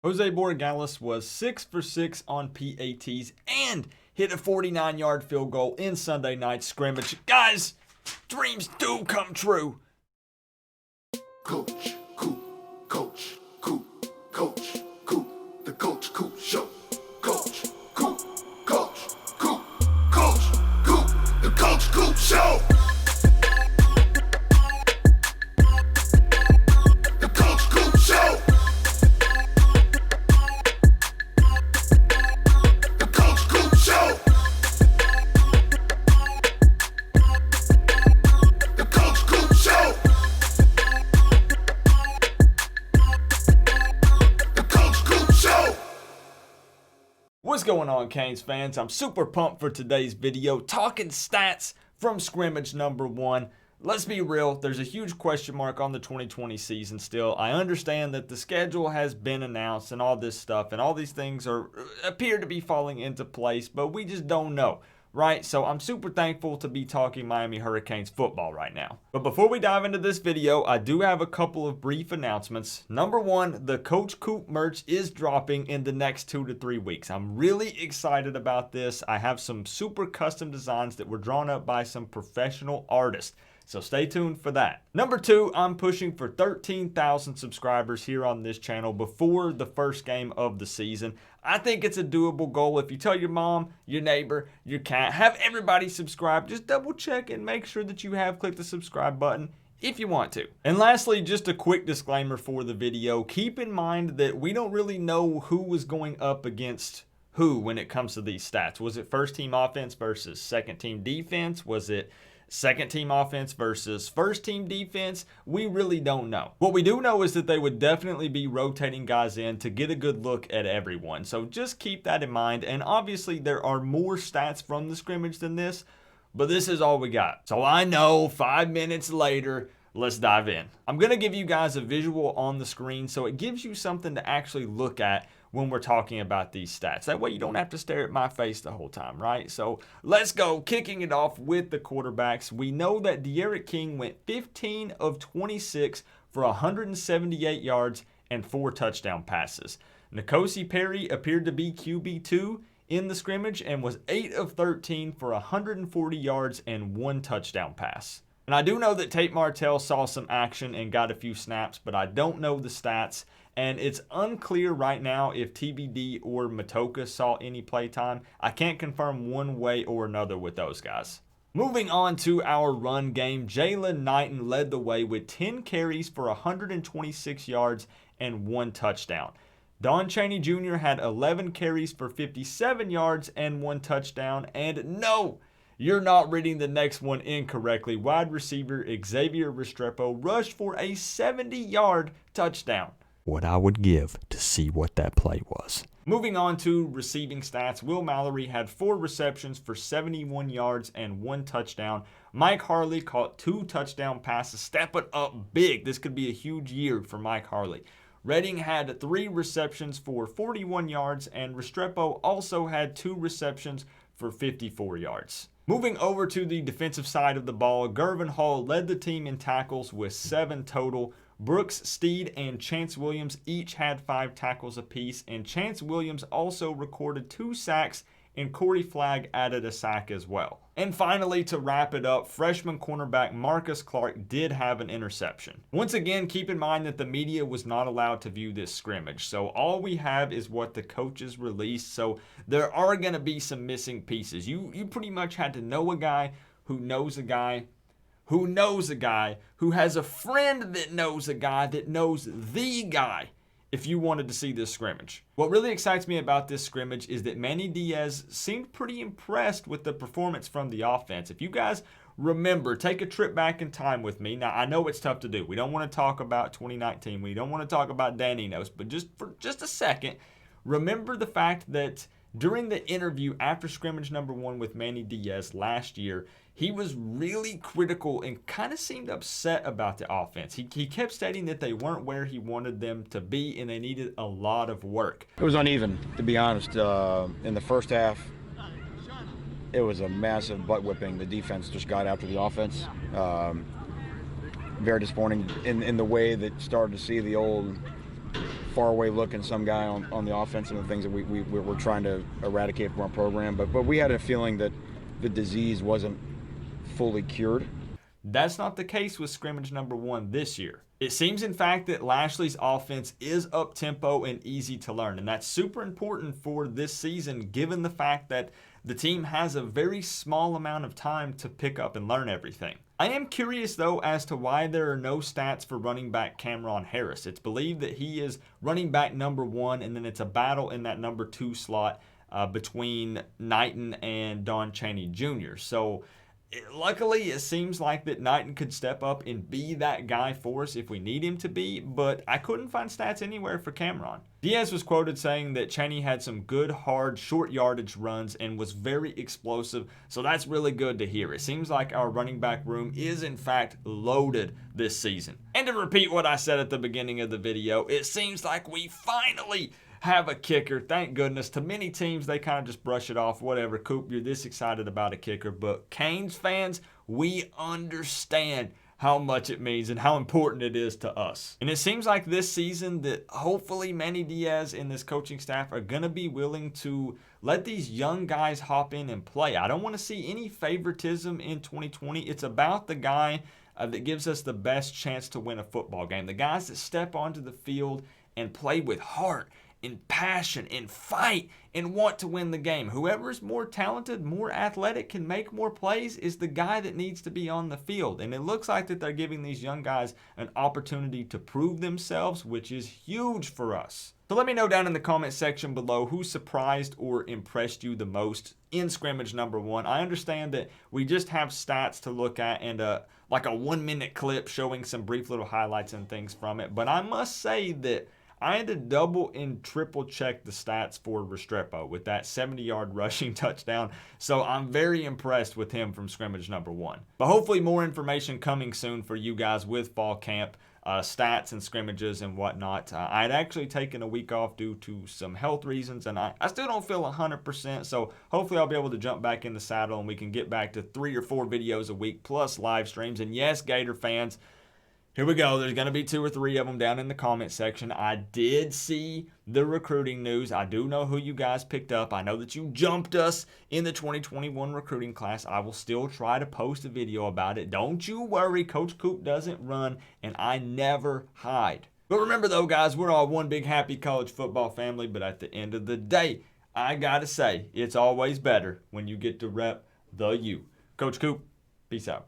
Jose Borregales was 6 for 6 on PATs and hit a 49-yard field goal in Sunday night scrimmage. Guys, dreams do come true. Coach Coop, Coach Coop, Coach Coop, the Coach Coop Show. Coach Coop, Coach Coop, Coach Coop, the Coach Coop Show. The Coach Coop Show. The Coach Coop Show. The Coach Coop Show. What's going on, Canes fans? I'm super pumped for today's video, talking stats from scrimmage number 1. Let's be real, there's a huge question mark on the 2020 season still. I understand that the schedule has been announced and all this stuff, and all these things appear to be falling into place, but we just don't know, right? So I'm super thankful to be talking Miami Hurricanes football right now. But before we dive into this video, I do have a couple of brief announcements. Number 1, the Coach Coop merch is dropping in the next 2 to 3 weeks. I'm really excited about this. I have some super custom designs that were drawn up by some professional artists, so stay tuned for that. Number 2, I'm pushing for 13,000 subscribers here on this channel before the first game of the season. I think it's a doable goal. If you tell your mom, your neighbor, your cat, have everybody subscribe. Just double check and make sure that you have clicked the subscribe button if you want to. And lastly, just a quick disclaimer for the video. Keep in mind that we don't really know who was going up against who when it comes to these stats. Was it first team offense versus second team defense? Was it second team offense versus first team defense? We really don't know. What we do know is that they would definitely be rotating guys in to get a good look at everyone. So just keep that in mind. And obviously there are more stats from the scrimmage than this, but this is all we got. So I know 5 minutes later, let's dive in. I'm going to give you guys a visual on the screen so it gives you something to actually look at when we're talking about these stats. That way you don't have to stare at my face the whole time, right? So let's go, kicking it off with the quarterbacks. We know that D'Eriq King went 15 of 26 for 178 yards and 4 touchdown passes. N'Kosi Perry appeared to be QB2 in the scrimmage and was 8 of 13 for 140 yards and 1 touchdown pass. And I do know that Tate Martell saw some action and got a few snaps, but I don't know the stats. And it's unclear right now if TBD or Matoka saw any playtime. I can't confirm one way or another with those guys. Moving on to our run game, Jalen Knighton led the way with 10 carries for 126 yards and 1 touchdown. Don Chaney Jr. had 11 carries for 57 yards and 1 touchdown. And no, you're not reading the next one incorrectly. Wide receiver Xavier Restrepo rushed for a 70-yard touchdown. What I would give to see what that play was. Moving on to receiving stats, Will Mallory had 4 receptions for 71 yards and 1 touchdown. Mike Harley caught 2 touchdown passes, stepping up big. This could be a huge year for Mike Harley. Redding had 3 receptions for 41 yards, and Restrepo also had 2 receptions for 54 yards. Moving over to the defensive side of the ball, Gervin Hall led the team in tackles with 7 total. Brooks, Steed, and Chance Williams each had 5 tackles apiece, and Chance Williams also recorded 2 sacks, and Corey Flagg added a sack as well. And finally, to wrap it up, freshman cornerback Marcus Clark did have an interception. Once again, keep in mind that the media was not allowed to view this scrimmage, so all we have is what the coaches released, so there are going to be some missing pieces. You pretty much had to know a guy who knows a guy who knows a guy who has a friend that knows a guy that knows the guy if you wanted to see this scrimmage. What really excites me about this scrimmage is that Manny Diaz seemed pretty impressed with the performance from the offense. If you guys remember, take a trip back in time with me. Now, I know it's tough to do. We don't want to talk about 2019. We don't want to talk about Dan Enos, but for just a second, remember the fact that during the interview after scrimmage number 1 with Manny Diaz last year, he was really critical and kind of seemed upset about the offense. He kept stating that they weren't where he wanted them to be and they needed a lot of work. It was uneven, to be honest. In the first half, it was a massive butt whipping. The defense just got after the offense. Very disappointing in the way that started to see the old faraway look in some guy on the offense and the things that we're trying to eradicate from our program. But we had a feeling that the disease wasn't fully cured. That's not the case with scrimmage number 1 this year. It seems, in fact, that Lashley's offense is up-tempo and easy to learn, and that's super important for this season given the fact that the team has a very small amount of time to pick up and learn everything. I am curious, though, as to why there are no stats for running back Cameron Harris. It's believed that he is running back number 1, and then it's a battle in that number 2 slot between Knighton and Don Chaney Jr. So luckily, it seems like that Knighton could step up and be that guy for us if we need him to be, but I couldn't find stats anywhere for Cameron. Diaz was quoted saying that Chaney had some good, hard, short yardage runs and was very explosive, so that's really good to hear. It seems like our running back room is, in fact, loaded this season. And to repeat what I said at the beginning of the video, it seems like we finally have a kicker. Thank goodness. To many teams, they kind of just brush it off. Whatever, Coop, you're this excited about a kicker. But Canes fans, we understand how much it means and how important it is to us. And it seems like this season that hopefully Manny Diaz and this coaching staff are going to be willing to let these young guys hop in and play. I don't want to see any favoritism in 2020. It's about the guy that gives us the best chance to win a football game. The guys that step onto the field and play with heart and passion and fight and want to win the game. Whoever is more talented, more athletic, can make more plays is the guy that needs to be on the field. And it looks like that they're giving these young guys an opportunity to prove themselves, which is huge for us. So let me know down in the comment section below who surprised or impressed you the most in scrimmage number 1. I understand that we just have stats to look at and like a 1-minute clip showing some brief little highlights and things from it. But I must say that I had to double and triple check the stats for Restrepo with that 70-yard rushing touchdown. So I'm very impressed with him from scrimmage number 1. But hopefully more information coming soon for you guys with fall camp, stats and scrimmages and whatnot. I'd actually taken a week off due to some health reasons, and I still don't feel 100%. So hopefully I'll be able to jump back in the saddle and we can get back to 3 or 4 videos a week plus live streams. And yes, Gator fans, here we go. There's going to be 2 or 3 of them down in the comment section. I did see the recruiting news. I do know who you guys picked up. I know that you jumped us in the 2021 recruiting class. I will still try to post a video about it. Don't you worry. Coach Coop doesn't run, and I never hide. But remember, though, guys, we're all one big happy college football family. But at the end of the day, I got to say, it's always better when you get to rep the U. Coach Coop, peace out.